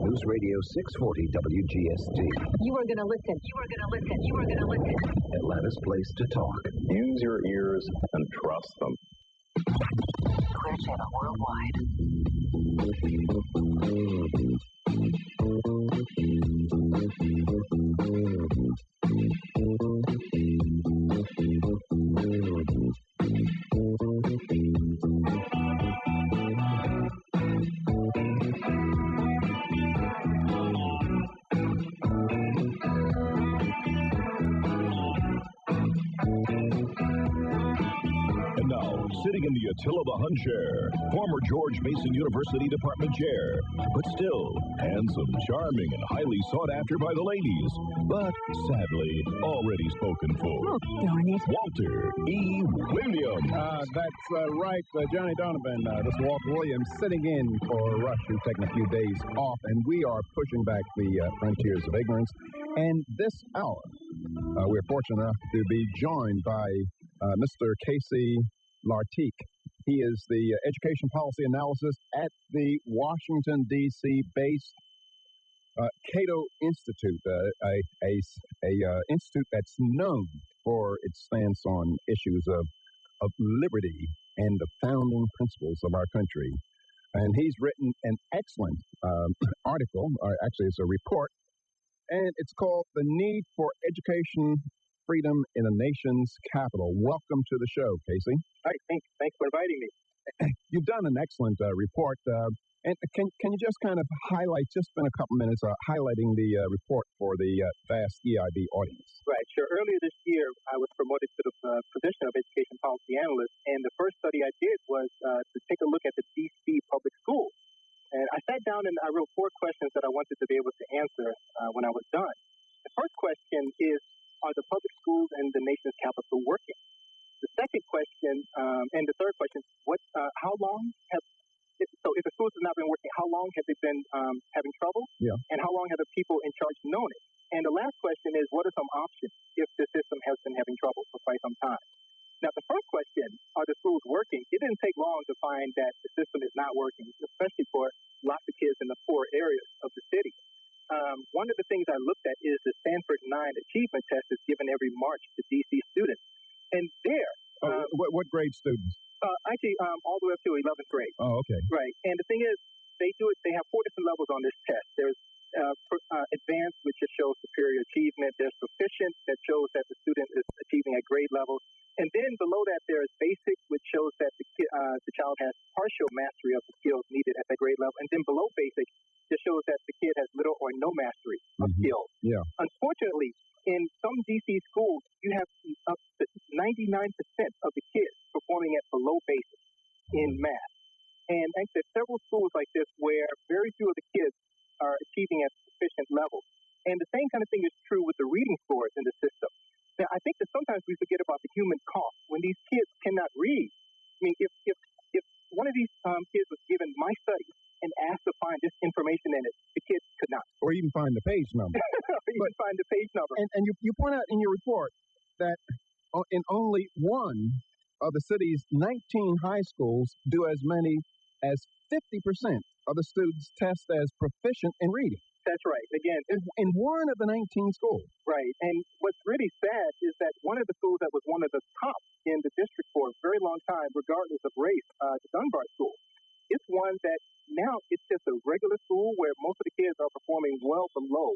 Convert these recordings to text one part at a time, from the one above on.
News Radio 640 WGST. You are going to listen. You are going to listen. You are going to listen. Atlanta's place to talk. Use your ears and trust them. Clear Channel Worldwide. Sitting in the Attila the Hun chair, former George Mason University Department chair, but still handsome, charming, and highly sought after by the ladies, but sadly already spoken for. Oh, darn it. Walter E. Williams. That's right, Johnny Donovan. This is Walter Williams sitting in for Rush, who's taking a few days off, and we are pushing back the frontiers of ignorance. And this hour, we're fortunate enough to be joined by Mr. Casey Lartigue. He is the education policy analyst at the Washington, D.C. based Cato Institute, a institute that's known for its stance on issues of liberty and the founding principles of our country. And he's written an excellent article, or actually it's a report, and it's called The Need for Education Freedom in a Nation's Capital. Welcome to the show, Casey. Hi, thanks for inviting me. You've done an excellent report. And can you just kind of highlight, just spend a couple minutes highlighting the report for the vast EIB audience? Right, sure. Earlier this year, I was promoted to the position of education policy analyst, and the first study I did was to take a look at the D.C. public schools. And I sat down and I wrote 4 questions that I wanted to be able to answer when I was done. The first question is, are the public schools in the nation's capital working? The second question, and the third question, how long have, so if the schools have not been working, how long have they been having trouble? Yeah. And how long have the people in charge known it? And the last question is, what are some options if the system has been having trouble for quite some time? Now, the first question, are the schools working? It didn't take long to find that the system is not working, especially for lots of kids in the poor areas of the city. One of the things I looked at is the Stanford 9 achievement test is given every March to D.C. students. And there... what grade students? Actually, all the way up to 11th grade. Oh, okay. Right. And the thing is, they have 4 different levels on this test. There's advanced, which just shows superior achievement. There's proficient, that shows that the student is achieving at grade level. And then below that, there is basic, which shows that the child has partial mastery of the skills needed at that grade level. And then below basic, just shows that the kid has little or no mastery of skills. Yeah. Unfortunately, in some D.C. schools, you have up to 99% of the kids performing at below basic in math. And actually, several schools like this where very few of the kids are achieving at sufficient levels. And the same kind of thing is true with the reading scores in the system. Now, I think that sometimes we forget about the human cost. When these kids cannot read, I mean, if one of these kids was given my studies and asked to find this information in it, the kids could not. Or even find the page number. Find the page number. And you point out in your report that in only one of the city's 19 high schools do as many as 50% of the students test as proficient in reading. That's right. Again, in one of the 19 schools. Right. And what's really sad is that one of the schools that was one of the top in the district for a very long time, regardless of race, the Dunbar School, it's one that now it's just a regular school where most of the kids are performing well below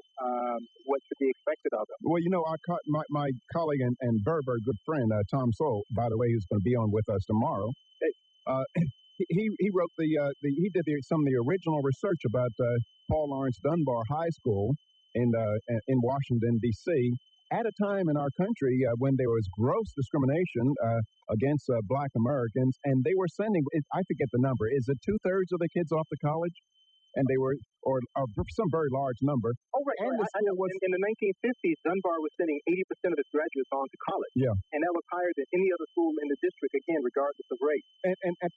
what should be expected of them. Well, you know, my colleague and very, very good friend, Tom Soule, by the way, who's going to be on with us tomorrow, he wrote he did some of the original research about Paul Laurence Dunbar High School in Washington, D.C., at a time in our country when there was gross discrimination against Black Americans, and they were sending, I forget the number, is it 2/3 of the kids off to college? And they were, or some very large number. Oh, right. And I know. In the 1950s, Dunbar was sending 80% of its graduates on to college. Yeah. And that was higher than any other school in the district, again, regardless of race.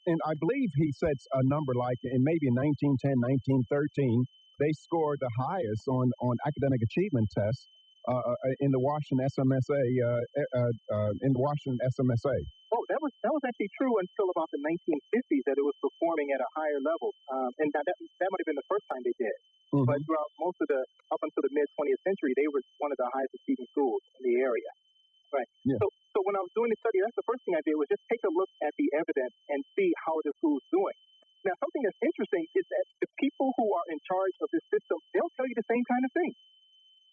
And I believe he said a number like in maybe 1910, 1913, they scored the highest on academic achievement tests in the Washington SMSA. In the Washington SMSA. Oh, that was actually true until about the 1950s that it was performing at a higher level, and that might have been the first time they did. Mm-hmm. But throughout up until the mid 20th century, they were one of the highest achieving schools in the area. Right. Yeah. So when I was doing the study, that's the first thing I did was just take a look at the evidence and see how the school's doing. Now, something that's interesting is that the people who are in charge of this system, they'll tell you the same kind of thing.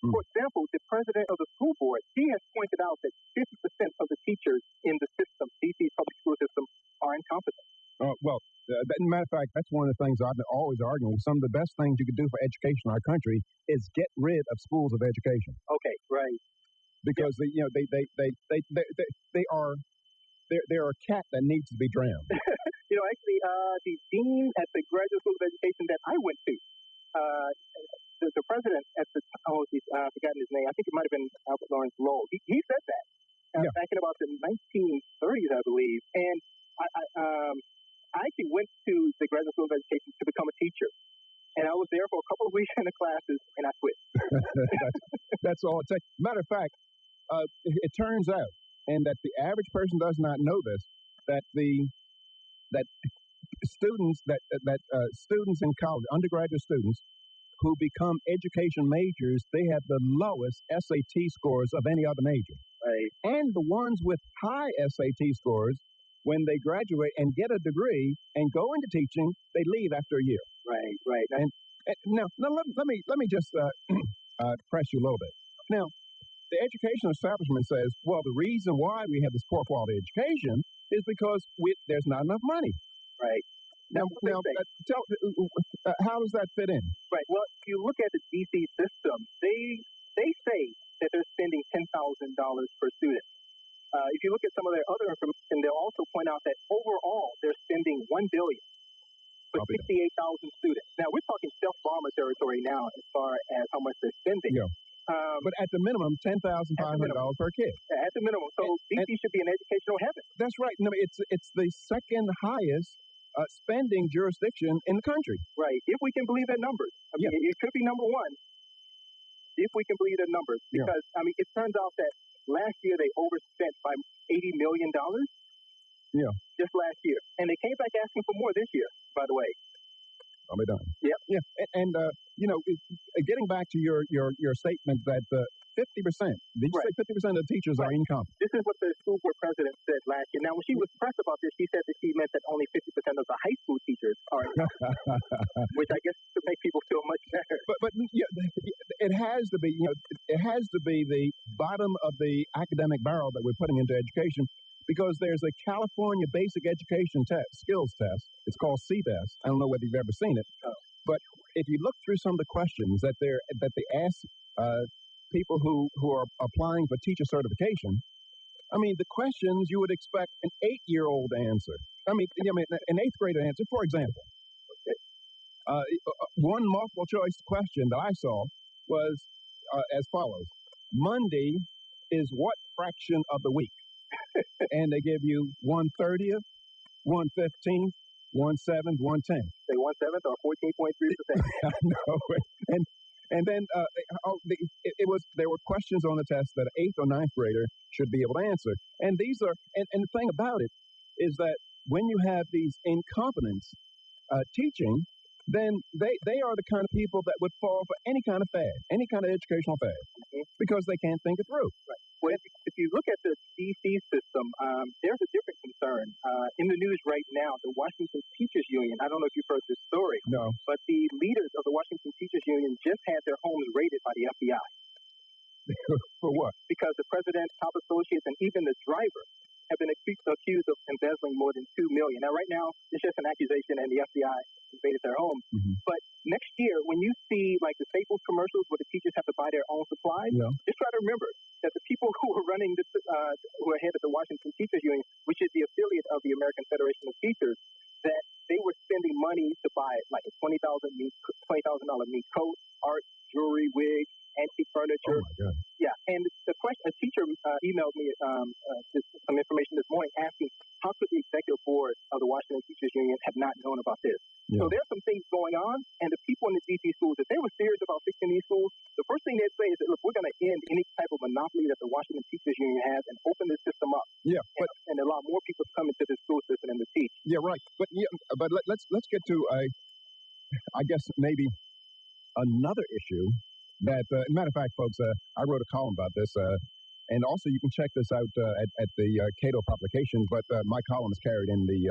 For example, the president of the school board, he has pointed out that 50% of the teachers in the system, D.C.'s public school system, are incompetent. Matter of fact, that's one of the things I've been always arguing. Some of the best things you could do for education in our country is get rid of schools of education. Okay, right. Because they are a cat that needs to be drowned. Actually, the dean at the graduate school of education that I went to, the president at the I've forgotten his name. I think it might have been Albert Lawrence Lowell. He said that back in about the 1930s, I believe. And I actually went to the graduate school of education to become a teacher. And I was there for a couple of weeks in the classes, and I quit. That's all it takes. Matter of fact, it turns out, and that the average person does not know this, that students in college, undergraduate students, who become education majors, they have the lowest SAT scores of any other major. Right. And the ones with high SAT scores, when they graduate and get a degree and go into teaching, they leave after a year. Right. And now let me just press you a little bit. Now, the educational establishment says, well, the reason why we have this poor quality education is because there's not enough money. Right. Now, how does that fit in? Right. Well, if you look at the D.C. system, they say that they're spending $10,000 per student. If you look at some of their other information, they'll also point out that overall they're spending $1 billion for 68,000 students. Now, we're talking self-bomber territory now as far as how much they're spending. Yeah. But at the minimum, $10,500 per kid. At the minimum. So D.C. should be an educational heaven. That's right. No, it's the second highest spending jurisdiction in the country. Right. If we can believe their numbers. It could be number one. If we can believe their numbers. Because, it turns out that last year they overspent by $80 million. Yeah. Just last year. And they came back asking for more this year, by the way. I'll be done. Yep. Yeah. And getting back to your statement that 50%, did you say 50% of the teachers are incompetent? This is what the school board president said last year. Now, when she was pressed about this, she said that she meant that only 50% of the high school teachers are incompetent, which I guess to make people feel much better. But it has to be, it has to be the bottom of the academic barrel that we're putting into education, because there's a California basic education skills test. It's called CBEST. I don't know whether you've ever seen it, but if you look through some of the questions that they ask people who are applying for teacher certification, the questions you would expect an 8-year-old to answer. An 8th grader answer. For example, one multiple choice question that I saw was as follows: Monday is what fraction of the week? And they give you 1/30th, 1/15th, 1/7th, 1/10th. Say 1/7 or 14.3%. No, and then there were questions on the test that an 8th or 9th grader should be able to answer. And these are and the thing about it is that when you have these incompetents teaching, then they are the kind of people that would fall for any kind of fad, any kind of educational fad, because they can't think it through. Right. Well, if you look at the D.C. system, there's a different concern. In the news right now, the Washington Teachers Union, I don't know if you've heard this story, no, but the leaders of the Washington Teachers Union just had their homes raided by the FBI. For what? Because the president, top associates, and even the driver have been accused of embezzling more than $2 million. Now, right now, it's just an accusation, and the FBI invaded their home. Mm-hmm. But next year, when you see like the Staples commercials where the teachers have to buy their own supplies, just try to remember that the people who are running this, who are head of the Washington Teachers Union, which is the affiliate of the American Federation of Teachers, that they were spending money to buy like a $20,000 mink coat, art, jewelry, wig, antique furniture. Oh my God. Yeah, and the question, a teacher emailed me some information this morning asking how could the executive board of the Washington Teachers Union have not known about this? Yeah. So there's some things going on, and the people in the D.C. schools, if they were serious about fixing these schools, the first thing they'd say is that, look, we're going to end any believe that the Washington Teachers Union has and open the system up. Yeah, and allow more people to come into the school system and to teach. Yeah, right. But let's get to I guess maybe another issue that, matter of fact, folks, I wrote a column about this, and also you can check this out at the Cato publications. But my column is carried in the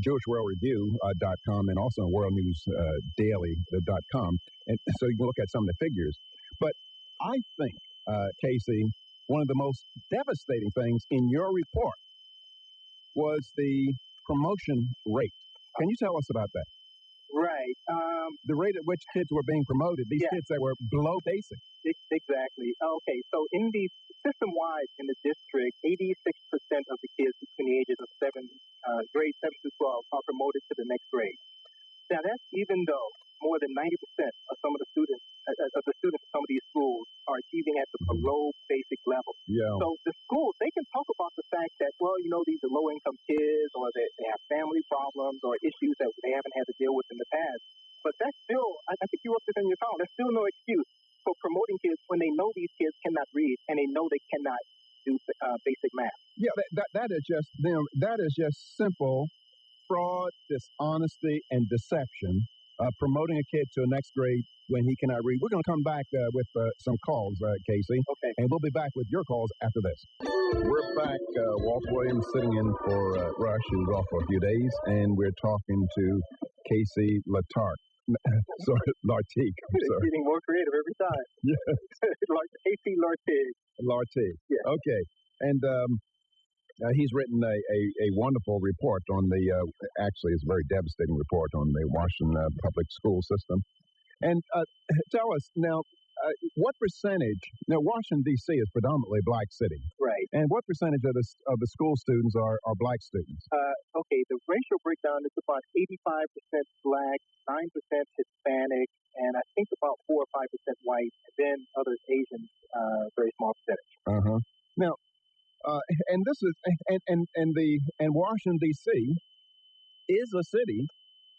JewishWorldReview.com and also in WorldNewsDaily.com, and so you can look at some of the figures. But I think, Casey, one of the most devastating things in your report was the promotion rate. Can you tell us about that? Right. The rate at which kids were being promoted, these kids that were below basic. Exactly. Okay, so in the system-wide in the district, 86% of the kids between the ages of grade 7 to 12 are promoted to the next grade. Now, that's even though more than 90% of some of the students in some of these schools are achieving at the below basic level. Yeah. So the schools, they can talk about the fact that, well, these are low-income kids, or they have family problems or issues that they haven't had to deal with in the past. But that's still, I think you wrote this in your column, there's still no excuse for promoting kids when they know these kids cannot read and they know they cannot do basic math. Yeah, that is just simple fraud, dishonesty, and deception, promoting a kid to a next grade when he cannot read. We're going to come back with some calls, Casey. Okay. And we'll be back with your calls after this. We're back. Walt Williams sitting in for Rush, who's off for a few days, and we're talking to Casey Lartigue. Lartique. I'm sorry. Getting more creative every time. Yeah. Casey Lartigue. Lartique. Yeah. Okay. And he's written a wonderful report on actually it's a very devastating report on the Washington public school system. And tell us now, what percentage, now Washington, D.C. is predominantly a black city. Right. And what percentage of the school students are black students? Okay, the racial breakdown is about 85% black, 9% Hispanic, and I think about 4 or 5% white, and then others Asian, very small percentage. Uh-huh. Now, and this is and Washington D.C. is a city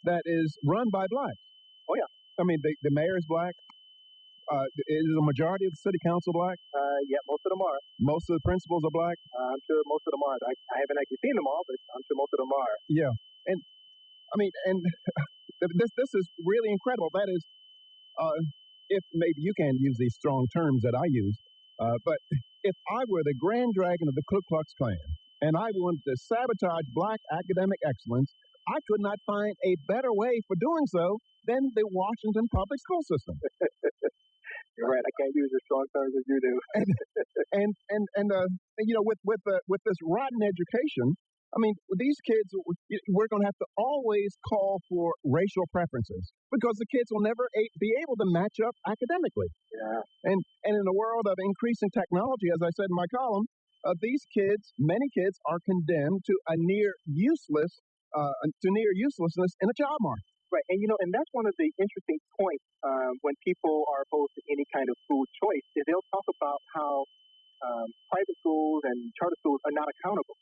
that is run by blacks. Oh yeah. I mean, the mayor is black. Is the majority of the city council black? Yeah, most of them are. Most of the principals are black. I'm sure most of them are. I haven't actually seen them all, but I'm sure most of them are. Yeah, and I mean, and this is really incredible. That is, if maybe you can't use these strong terms that I use, but if I were the Grand Dragon of the Ku Klux Klan and I wanted to sabotage black academic excellence, I could not find a better way for doing so than the Washington public school system. You're right. I can't use as strong terms as you do. and with this rotten education, I mean, these kids, we're going to have to always call for racial preferences because the kids will never be able to match up academically. Yeah. And in a world of increasing technology, as I said in my column, many kids are condemned to near uselessness in a job market. Right, and that's one of the interesting points when people are opposed to any kind of school choice is they'll talk about how private schools and charter schools are not accountable.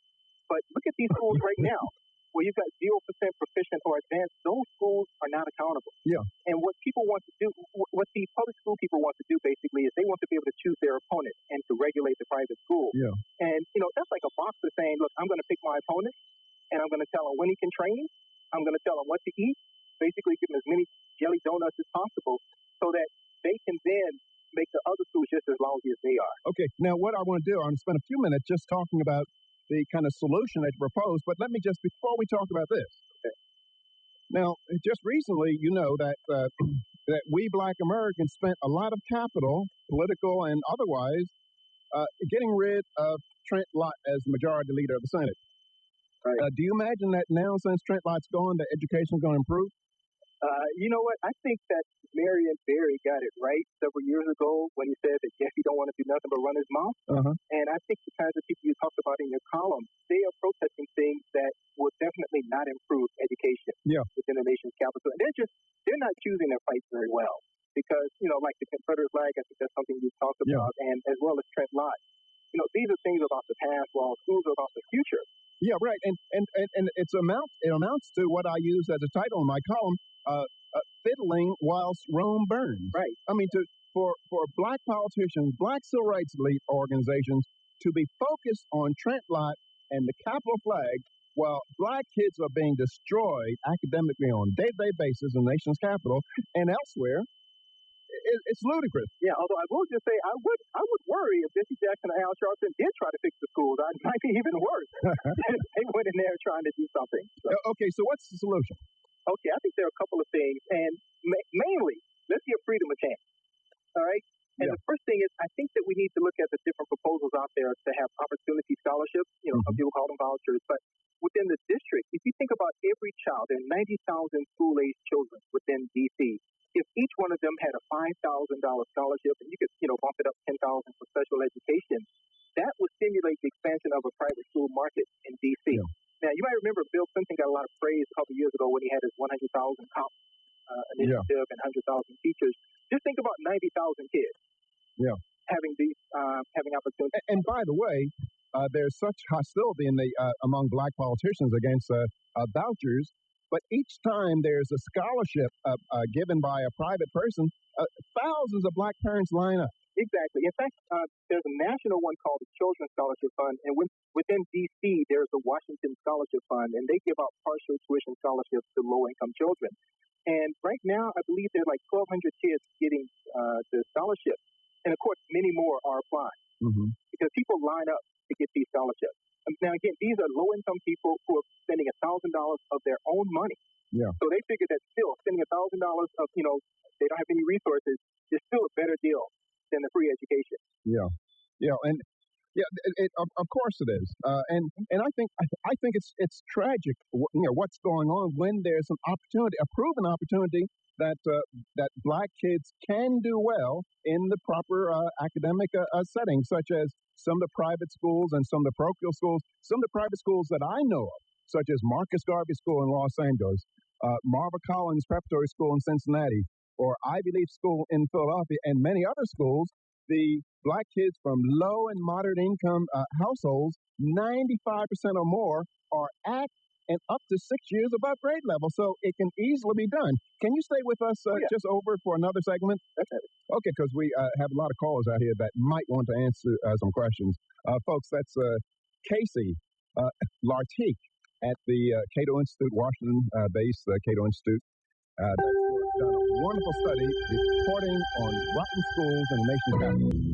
But look at these schools right now, where you've got 0% proficient or advanced. Those schools are not accountable. Yeah. And what people want to do, what the public school people want to do, basically, is they want to be able to choose their opponent and to regulate the private school. Yeah. And that's like a boxer saying, "Look, I'm going to pick my opponent, and I'm going to tell him when he can train. I'm going to tell him what to eat." Basically give them as many jelly donuts as possible so that they can then make the other schools just as lousy as they are. Okay, now what I want to do, I want to spend a few minutes just talking about the kind of solution that you propose, but let me just, before we talk about this. Okay. Now, just recently, you know that that we black Americans spent a lot of capital, political and otherwise, getting rid of Trent Lott as the majority leader of the Senate. Right. Do you imagine that now, since Trent Lott's gone, that education is going to improve? You know what? I think that Marion Barry got it right several years ago when he said that, yes, he don't want to do nothing but run his mouth. Uh-huh. And I think the kinds of people you talked about in your column, they are protesting things that will definitely not improve education within the nation's capital. And they're not choosing their fights very well because, like the Confederate flag, I think that's something you talked about, and as well as Trent Lott. These are things about the past while schools are about the future. Yeah, right. And it amounts to what I use as a title in my column, Fiddling Whilst Rome Burns. Right. I mean, for black politicians, black civil rights elite organizations to be focused on Trent Lott and the Capitol flag while black kids are being destroyed academically on a day-to-day basis in the nation's capital and elsewhere, it's ludicrous. Yeah, although I will just say I would worry if Jesse Jackson and Al Sharpton did try to fix the schools. It might be even worse. They went in there trying to do something. So. Okay, so what's the solution? Okay, I think there are a couple of things, and mainly, let's give freedom a chance. All right? And the first thing is, I think that we need to look at the different proposals out there to have opportunity scholarships. You know, some people call them vouchers, but within the district, if you think about every child, there are 90,000 school-aged children within D.C. If each one of them had a $5,000 scholarship, and you could, bump it up $10,000 for special education, that would stimulate the expansion of a private school market in D.C. Yeah. Now, you might remember Bill Clinton got a lot of praise a couple of years ago when he had his 100,000 cops initiative and 100,000 teachers. Just think about 90,000 kids. Yeah. Having opportunities. And by the way, there's such hostility among black politicians against vouchers, but each time there's a scholarship given by a private person, thousands of black parents line up. Exactly. In fact, there's a national one called the Children's Scholarship Fund, and within D.C. there's the Washington Scholarship Fund, and they give out partial tuition scholarships to low-income children. And right now, I believe there's like 1,200 kids getting the scholarship. And, of course, many more are applying because people line up to get these scholarships. Now, again, these are low-income people who are spending $1,000 of their own money. Yeah. So they figure that still spending $1,000 of, they don't have any resources, is still a better deal than the free education. Yeah. Yeah. And of course it is. And I think it's tragic, what's going on when there's an opportunity, a proven opportunity that black kids can do well in the proper academic setting, such as some of the private schools and some of the parochial schools, some of the private schools that I know of, such as Marcus Garvey School in Los Angeles, Marva Collins Preparatory School in Cincinnati, or Ivy Leaf School in Philadelphia, and many other schools. The black kids from low and moderate income households, 95% or more, are at and up to 6 years above grade level. So it can easily be done. Can you stay with us just over for another segment? Okay, because we have a lot of callers out here that might want to answer some questions. Folks, that's Casey Lartigue at the Cato Institute, Washington-based Cato Institute. That's done a wonderful study reporting on rotten schools in the nation's capital.